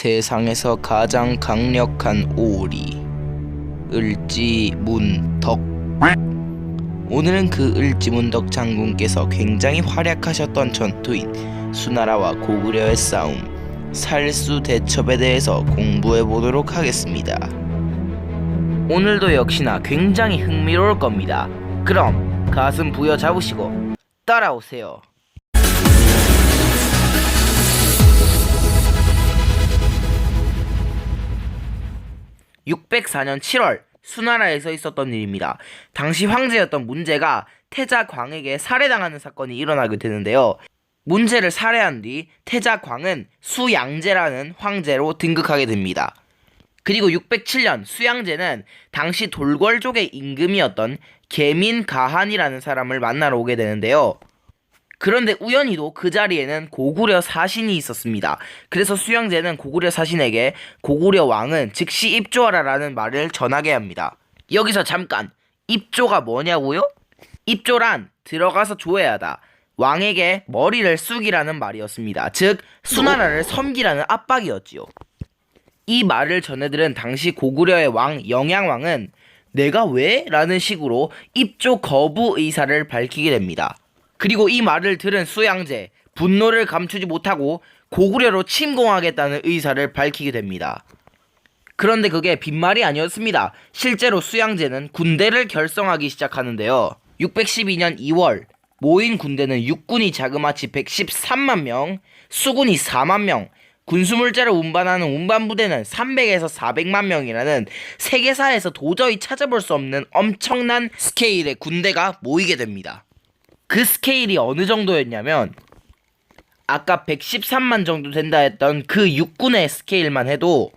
세상에서 가장 강력한 오리 을지문덕. 오늘은 그 을지문덕 장군께서 굉장히 활약하셨던 전투인 수나라와 고구려의 싸움 살수대첩에 대해서 공부해 보도록 하겠습니다. 오늘도 역시나 굉장히 흥미로울 겁니다. 그럼 가슴 부여잡으시고 따라오세요. 604년 7월 수나라에서 있었던 일입니다. 당시 황제였던 문제가 태자광에게 살해당하는 사건이 일어나게 되는데요. 문제를 살해한 뒤 태자광은 수양제라는 황제로 등극하게 됩니다. 그리고 607년 수양제는 당시 돌궐족의 임금이었던 계민가한이라는 사람을 만나러 오게 되는데요. 그런데 우연히도 그 자리에는 고구려 사신이 있었습니다. 그래서 수양제는 고구려 사신에게 고구려 왕은 즉시 입조하라 라는 말을 전하게 합니다. 여기서 잠깐, 입조가 뭐냐고요? 입조란 들어가서 조회하다, 왕에게 머리를 숙이라는 말이었습니다. 즉 수나라를 섬기라는 압박이었지요. 이 말을 전해들은 당시 고구려의 왕 영양왕은 내가 왜? 라는 식으로 입조 거부 의사를 밝히게 됩니다. 그리고 이 말을 들은 수양제, 분노를 감추지 못하고 고구려로 침공하겠다는 의사를 밝히게 됩니다. 그런데 그게 빈말이 아니었습니다. 실제로 수양제는 군대를 결성하기 시작하는데요. 612년 2월 모인 군대는 육군이 자그마치 113만 명, 수군이 4만 명, 군수물자를 운반하는 운반부대는 300에서 400만 명이라는 세계사에서 도저히 찾아볼 수 없는 엄청난 스케일의 군대가 모이게 됩니다. 그 스케일이 어느 정도였냐면 아까 113만 정도 된다 했던 그 육군의 스케일만 해도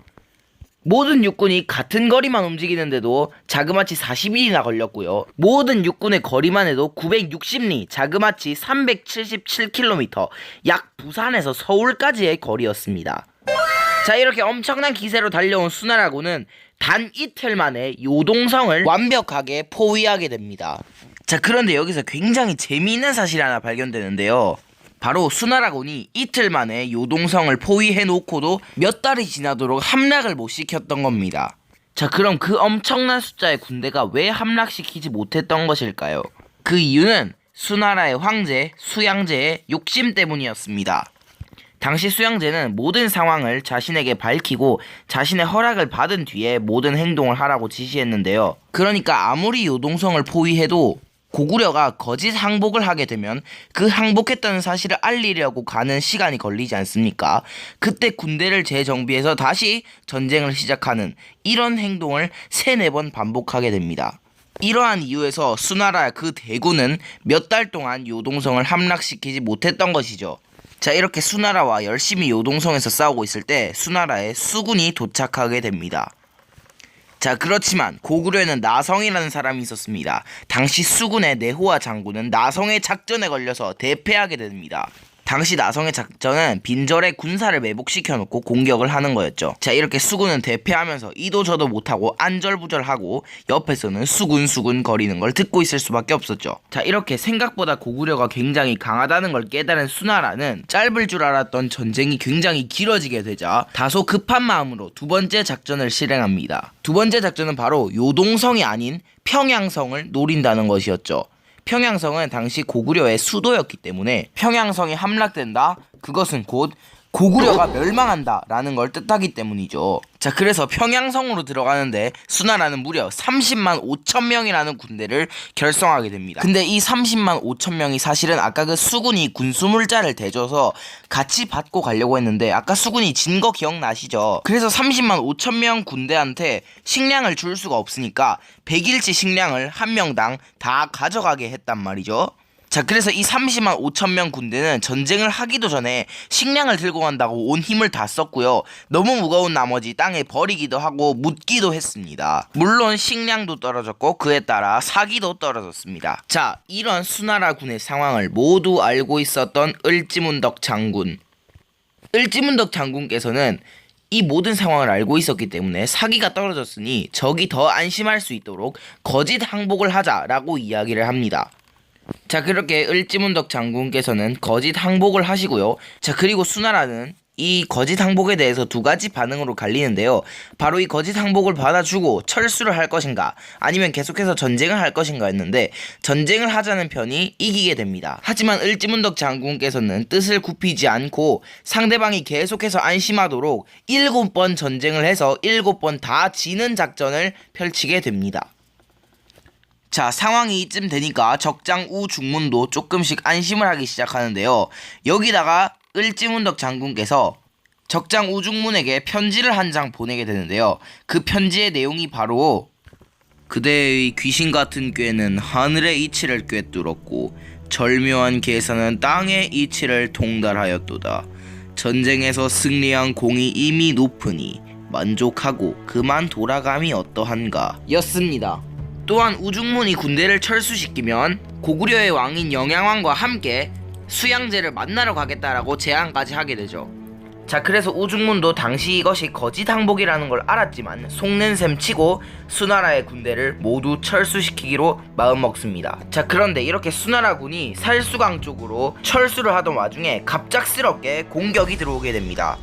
모든 육군이 같은 거리만 움직이는데도 자그마치 40일이나 걸렸고요. 모든 육군의 거리만 해도 960리, 자그마치 377km, 약 부산에서 서울까지의 거리였습니다. 자, 이렇게 엄청난 기세로 달려온 수나라군은 단 이틀 만에 요동성을 완벽하게 포위하게 됩니다. 자, 그런데 여기서 굉장히 재미있는 사실이 하나 발견되는데요. 바로 수나라군이 이틀 만에 요동성을 포위해놓고도 몇 달이 지나도록 함락을 못 시켰던 겁니다. 자, 그럼 그 엄청난 숫자의 군대가 왜 함락시키지 못했던 것일까요? 그 이유는 수나라의 황제 수양제의 욕심 때문이었습니다. 당시 수양제는 모든 상황을 자신에게 밝히고 자신의 허락을 받은 뒤에 모든 행동을 하라고 지시했는데요. 그러니까 아무리 요동성을 포위해도 고구려가 거짓 항복을 하게 되면 그 항복했다는 사실을 알리려고 가는 시간이 걸리지 않습니까? 그때 군대를 재정비해서 다시 전쟁을 시작하는 이런 행동을 3-4번 반복하게 됩니다. 이러한 이유에서 수나라 그 대군은 몇 달 동안 요동성을 함락시키지 못했던 것이죠. 자, 이렇게 수나라와 열심히 요동성에서 싸우고 있을 때 수나라에 수군이 도착하게 됩니다. 자, 그렇지만 고구려에는 나성이라는 사람이 있었습니다. 당시 수군의 내호와 장군은 나성의 작전에 걸려서 대패하게 됩니다. 당시 나성의 작전은 빈절에 군사를 매복시켜놓고 공격을 하는 거였죠. 자, 이렇게 수군은 대패하면서 이도 저도 못하고 안절부절하고 옆에서는 수군수군 거리는 걸 듣고 있을 수밖에 없었죠. 자, 이렇게 생각보다 고구려가 굉장히 강하다는 걸 깨달은 수나라는 짧을 줄 알았던 전쟁이 굉장히 길어지게 되자 다소 급한 마음으로 두 번째 작전을 실행합니다. 두 번째 작전은 바로 요동성이 아닌 평양성을 노린다는 것이었죠. 평양성은 당시 고구려의 수도였기 때문에 평양성이 함락된다, 그것은 곧 고구려가 멸망한다 라는 걸 뜻하기 때문이죠. 자, 그래서 평양성으로 들어가는데 수나라는 무려 30만 5천 명이라는 군대를 결성하게 됩니다. 근데 이 30만 5천 명이 사실은 아까 그 수군이 군수물자를 대줘서 같이 받고 가려고 했는데 아까 수군이 진 거 기억나시죠? 그래서 30만 5천 명 군대한테 식량을 줄 수가 없으니까 100일치 식량을 한 명당 다 가져가게 했단 말이죠. 자, 그래서 이 30만 5천 명 군대는 전쟁을 하기도 전에 식량을 들고 간다고 온 힘을 다 썼고요. 너무 무거운 나머지 땅에 버리기도 하고 묻기도 했습니다. 물론 식량도 떨어졌고 그에 따라 사기도 떨어졌습니다. 자, 이런 수나라군의 상황을 모두 알고 있었던 을지문덕 장군. 을지문덕 장군께서는 이 모든 상황을 알고 있었기 때문에 사기가 떨어졌으니 적이 더 안심할 수 있도록 거짓 항복을 하자라고 이야기를 합니다. 자, 그렇게 을지문덕 장군께서는 거짓 항복을 하시고요. 자, 그리고 수나라는 이 거짓 항복에 대해서 두 가지 반응으로 갈리는데요. 바로 이 거짓 항복을 받아주고 철수를 할 것인가, 아니면 계속해서 전쟁을 할 것인가였는데 전쟁을 하자는 편이 이기게 됩니다. 하지만 을지문덕 장군께서는 뜻을 굽히지 않고 상대방이 계속해서 안심하도록 7번 전쟁을 해서 7번 다 지는 작전을 펼치게 됩니다. 자, 상황이 이쯤 되니까 적장 우중문도 조금씩 안심을 하기 시작하는데요. 여기다가 을지문덕 장군께서 적장 우중문에게 편지를 한 장 보내게 되는데요. 그 편지의 내용이 바로 그대의 귀신 같은 꾀는 하늘의 이치를 꿰뚫었고 절묘한 계산은 땅의 이치를 통달하였도다. 전쟁에서 승리한 공이 이미 높으니 만족하고 그만 돌아감이 어떠한가 였습니다. 또한 우중문이 군대를 철수시키면 고구려의 왕인 영양왕과 함께 수양제를 만나러 가겠다라고 제안까지 하게 되죠. 자, 그래서 우중문도 당시 이것이 거짓 항복이라는 걸 알았지만 속는 셈 치고 수나라의 군대를 모두 철수시키기로 마음먹습니다. 자, 그런데 이렇게 수나라군이 살수강 쪽으로 철수를 하던 와중에 갑작스럽게 공격이 들어오게 됩니다.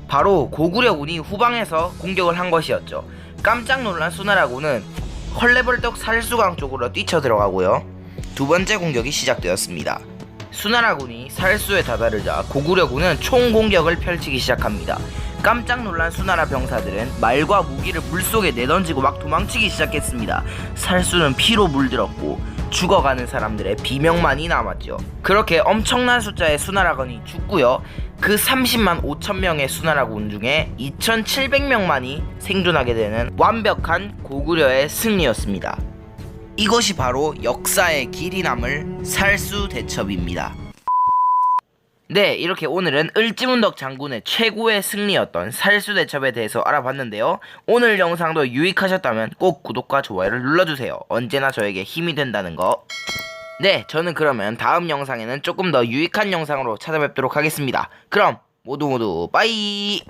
바로 고구려군이 후방에서 공격을 한 것이었죠. 깜짝 놀란 수나라군은 헐레벌떡 살수강 쪽으로 뛰쳐들어가고요. 두 번째 공격이 시작되었습니다. 수나라군이 살수에 다다르자 고구려군은 총공격을 펼치기 시작합니다. 깜짝 놀란 수나라 병사들은 말과 무기를 물속에 내던지고 막 도망치기 시작했습니다. 살수는 피로 물들었고 죽어가는 사람들의 비명만이 남았죠. 그렇게 엄청난 숫자의 수나라군이 죽고요. 그 30만 5천 명의 수나라군 중에 2,700명만이 생존하게 되는 완벽한 고구려의 승리였습니다. 이것이 바로 역사의 길이 남을 살수대첩입니다. 네, 이렇게 오늘은 을지문덕 장군의 최고의 승리였던 살수대첩에 대해서 알아봤는데요. 오늘 영상도 유익하셨다면 꼭 구독과 좋아요를 눌러주세요. 언제나 저에게 힘이 된다는 거. 네, 저는 그러면 다음 영상에는 조금 더 유익한 영상으로 찾아뵙도록 하겠습니다. 그럼 모두 빠이!